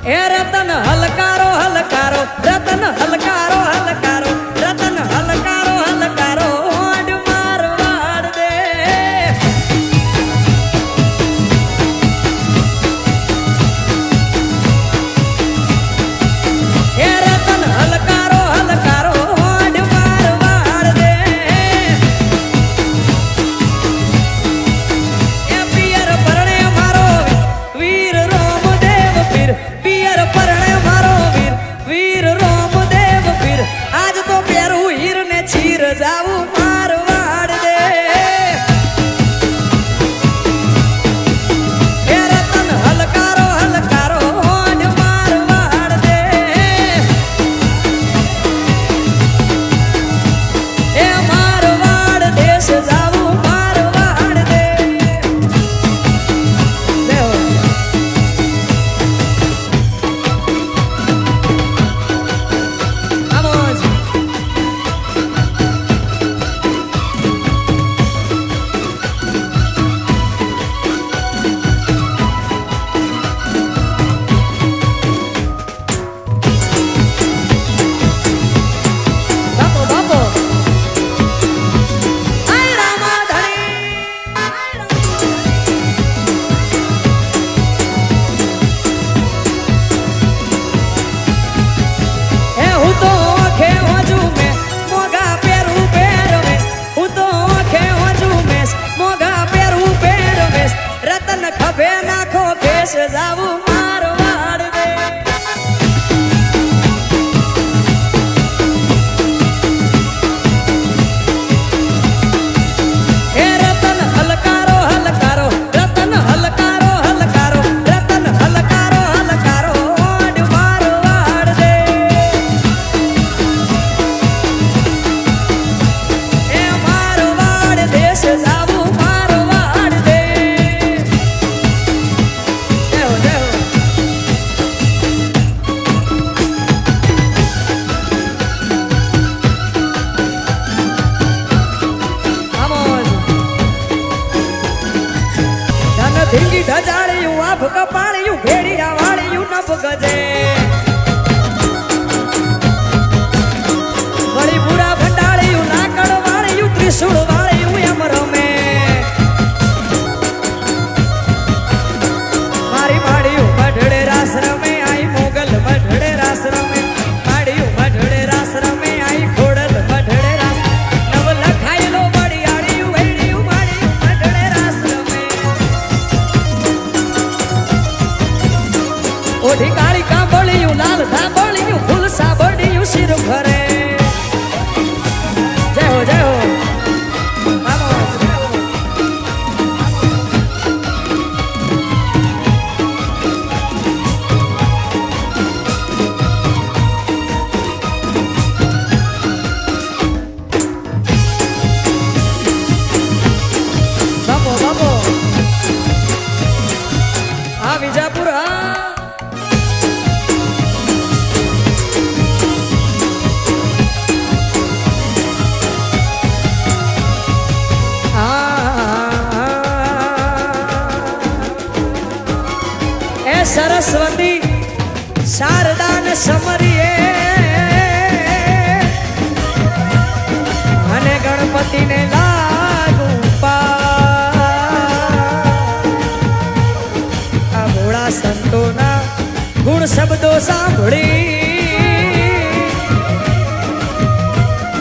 એ Ratan હલકારો હલકારો Ratan હલકારો હલકારો Ratan હલકારો હલકારો odd Marwar દે એ Ratan હલકારો હલકારો odd Marwar દે એ પિયર પરણે મારો વીર રોમદેવ પીર પિયર પરણે મારો વીર વીર રોમદેવ પીર આજ તો પેરું હીર ને ચીર જાવું મારવાડ દે એ રતન હલકારો હલકારો ઓડ મારવાડ દે એ મારવાડ દેશ જાવું મારવાડ દે બાપો બાપો આય રામા ધણી એ હું તો આંખે હોજું મે મોગા પેરું પહેરવે હું તો આંખે હોજું મે મોગા પેરું પહેરવે રતન ખભે નાખો કેસ જાવું મારવાડ દે એ રતન હલકારો હલકારો રતન હલકારો હલકારો રતન હલકારો હલકારો ઓડ મારવાડ દે એ મારવાડ દેશ જાવું મારવાડ દે દેવ દેવ આમોજ ધન ધીંગી ઢજાળિયું આભ કપાળિયું ભેડિયા વાળિયું નભ ગજે વળી પૂરા ભંડાળિયું લાકડ વાળિયું ત્રિશુળ વાળિયું એમ રમે મારી માળિયું મઢડે રાસ રમે આઈ મોગલ મઢડે રાસ રમે માળિયું મઢડે રાસ રમે આઈ ખોડલ મઢડે રાસ નવ લખાયેલો બળિયાળિયું વેડિયું માળિયું મઢડે રાસ રમે ઓઢી કાળી કાંબળિયું લાલ ધાબળિયું ફૂલ સાબળિયું શિર ભરે જય હો જય હો આમોજ, જય હો. બાપો બાપો આ વિજાપુર એ સરસ્વતી શારદાન સમરીએ અને ગણપતિને લાગુ આ ભોળા સંતોના ગુણ શબ્દો સાંભળી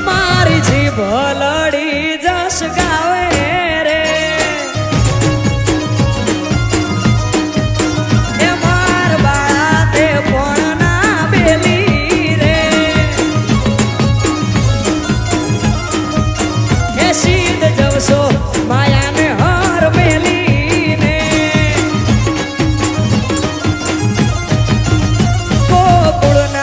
મારી જીભ લડી જશ ગાવે રે એ માર બાળા તે પણ ના બેલી રે એ સીધ જવશો માયાને હાર મેલીને ગોકુળના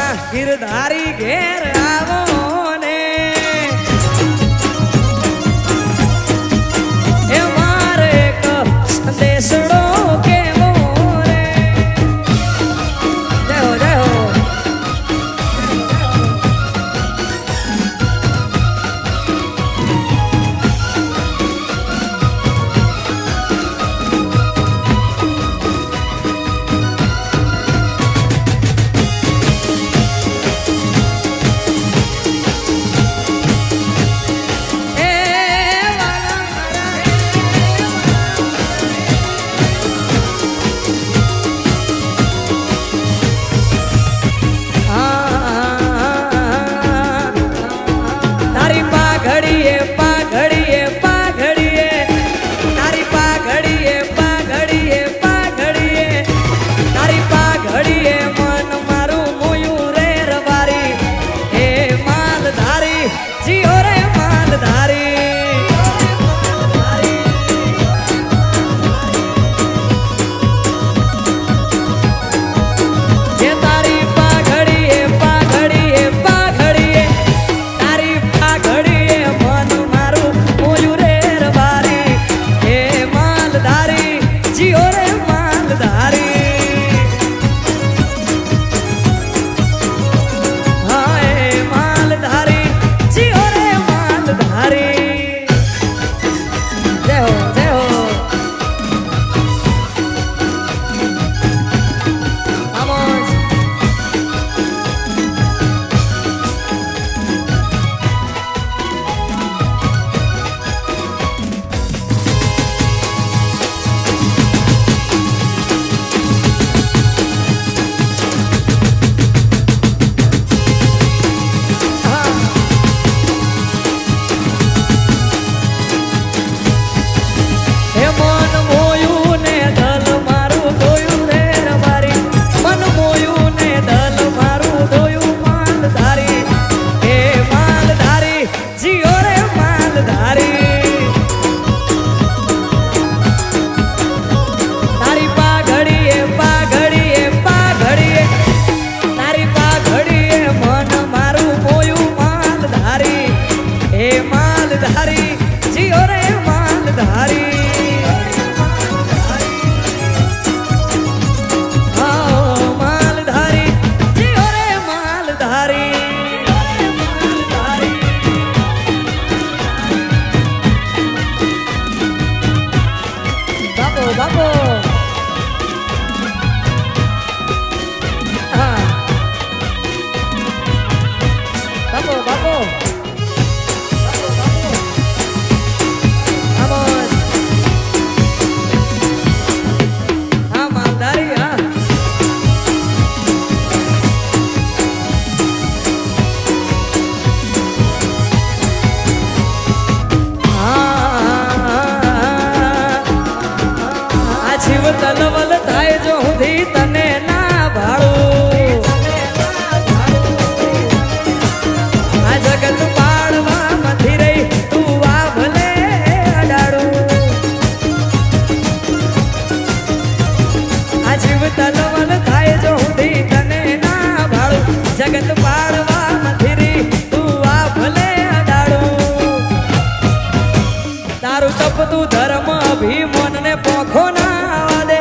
તપતું ધર્મ અભિમાન પોખો ના આવા દે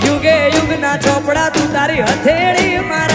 યુગે યુગના ચોપડા તું તારી હથેળી માર